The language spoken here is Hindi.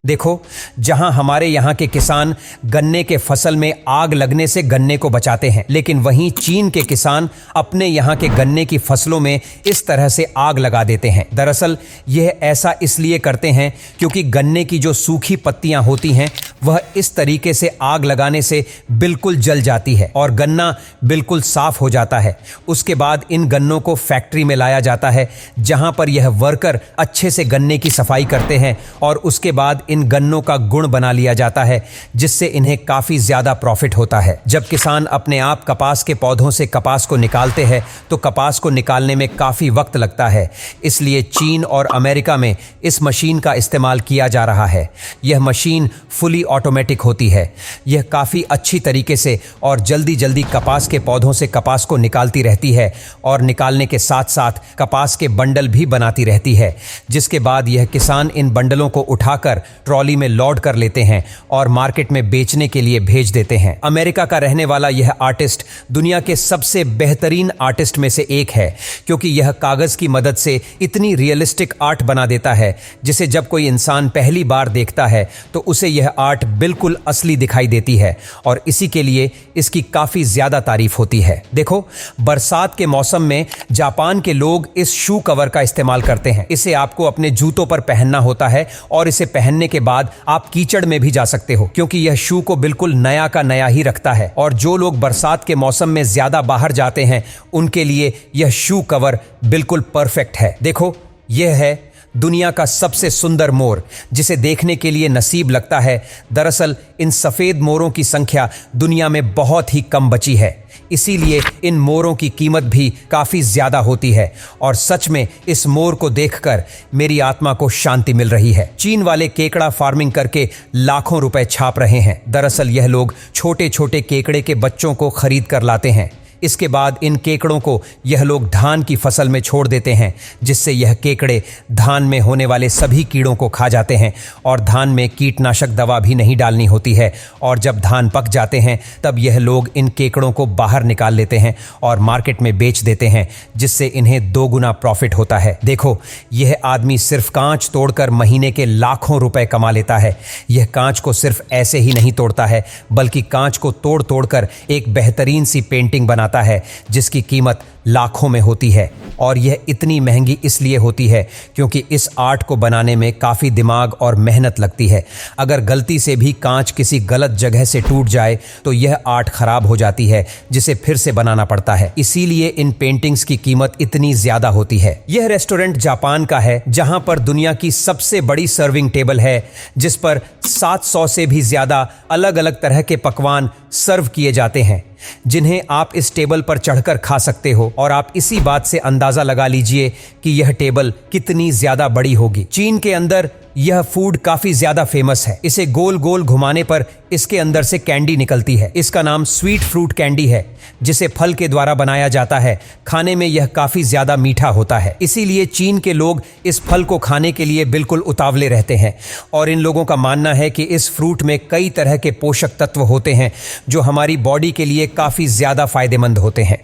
देखो, जहां हमारे यहाँ के किसान गन्ने के फसल में आग लगने से गन्ने को बचाते हैं, लेकिन वहीं चीन के किसान अपने यहाँ के गन्ने की फसलों में इस तरह से आग लगा देते हैं। दरअसल यह ऐसा इसलिए करते हैं क्योंकि गन्ने की जो सूखी पत्तियां होती हैं वह इस तरीके से आग लगाने से बिल्कुल जल जाती है और गन्ना बिल्कुल साफ हो जाता है। उसके बाद इन गन्नों को फैक्ट्री में लाया जाता है, जहां पर यह वर्कर अच्छे से गन्ने की सफाई करते हैं और उसके बाद इन गन्नों का गुण बना लिया जाता है, जिससे इन्हें काफी ज्यादा प्रॉफिट होता है। जब किसान अपने आप कपास के पौधों से कपास को निकालते हैं तो कपास को निकालने में काफी वक्त लगता है, इसलिए चीन और अमेरिका में इस मशीन का इस्तेमाल किया जा रहा है। यह मशीन फुली ऑटोमेटिक होती है। यह काफी अच्छी तरीके से और जल्दी जल्दी कपास के पौधों से कपास को निकालती रहती है और निकालने के साथ साथ कपास के बंडल भी बनाती रहती है, जिसके बाद यह किसान इन बंडलों को उठाकर ट्रॉली में लोड कर लेते हैं और मार्केट में बेचने के लिए भेज देते हैं। अमेरिका का रहने वाला यह आर्टिस्ट दुनिया के सबसे बेहतरीन आर्टिस्ट में से एक है, क्योंकि यह कागज की मदद से इतनी रियलिस्टिक आर्ट बना देता है जिसे जब कोई इंसान पहली बार देखता है तो उसे यह आर्ट बिल्कुल असली दिखाई देती है और इसी के लिए इसकी काफी ज्यादा तारीफ होती है। देखो, बरसात के मौसम में जापान के लोग इस शू कवर का इस्तेमाल करते हैं। इसे आपको अपने जूतों पर पहनना होता है और इसे पहनने के बाद आप कीचड़ में भी जा सकते हो, क्योंकि यह शू को बिल्कुल नया का नया ही रखता है। और जो लोग बरसात के मौसम में ज्यादा बाहर जाते हैं उनके लिए यह शू कवर बिल्कुल परफेक्ट है। देखो, यह है दुनिया का सबसे सुंदर मोर, जिसे देखने के लिए नसीब लगता है। दरअसल इन सफेद मोरों की संख्या दुनिया में बहुत ही कम बची है, इसीलिए इन मोरों की कीमत भी काफी ज्यादा होती है और सच में इस मोर को देखकर मेरी आत्मा को शांति मिल रही है। चीन वाले केकड़ा फार्मिंग करके लाखों रुपए छाप रहे हैं। दरअसल यह लोग छोटे छोटे केकड़े के बच्चों को खरीद कर लाते हैं। इसके बाद इन केकड़ों को यह लोग धान की फसल में छोड़ देते हैं, जिससे यह केकड़े धान में होने वाले सभी कीड़ों को खा जाते हैं और धान में कीटनाशक दवा भी नहीं डालनी होती है। और जब धान पक जाते हैं तब यह लोग इन केकड़ों को बाहर निकाल लेते हैं और मार्केट में बेच देते हैं, जिससे इन्हें 2 गुना प्रॉफिट होता है। देखो, यह आदमी सिर्फ कांच तोड़कर महीने के लाखों रुपए कमा लेता है। यह कांच को सिर्फ ऐसे ही नहीं तोड़ता है, बल्कि कांच को तोड़ तोड़कर एक बेहतरीन सी पेंटिंग बनाता है, जिसकी कीमत लाखों में होती है। और यह इतनी महंगी इसलिए होती है क्योंकि इस आर्ट को बनाने में काफ़ी दिमाग और मेहनत लगती है। अगर गलती से भी कांच किसी गलत जगह से टूट जाए तो यह आर्ट खराब हो जाती है, जिसे फिर से बनाना पड़ता है। इसीलिए इन पेंटिंग्स की कीमत इतनी ज्यादा होती है। यह रेस्टोरेंट जापान का है, जहां पर दुनिया की सबसे बड़ी सर्विंग टेबल है, जिस पर 700 से भी ज्यादा अलग अलग तरह के पकवान सर्व किए जाते हैं, जिन्हें आप इस टेबल पर चढ़कर खा सकते हो। और आप इसी बात से अंदाजा लगा लीजिए कि यह टेबल कितनी ज्यादा बड़ी होगी। चीन के अंदर यह फूड काफी ज्यादा फेमस है। इसे गोल गोल घुमाने पर इसके अंदर से कैंडी निकलती है। इसका नाम स्वीट फ्रूट कैंडी है, जिसे फल के द्वारा बनाया जाता है। खाने में यह काफी ज्यादा मीठा होता है, इसीलिए चीन के लोग इस फल को खाने के लिए बिल्कुल उतावले रहते हैं। और इन लोगों का मानना है कि इस फ्रूट में कई तरह के पोषक तत्व होते हैं जो हमारी बॉडी के लिए काफी ज्यादा फायदेमंद होते हैं।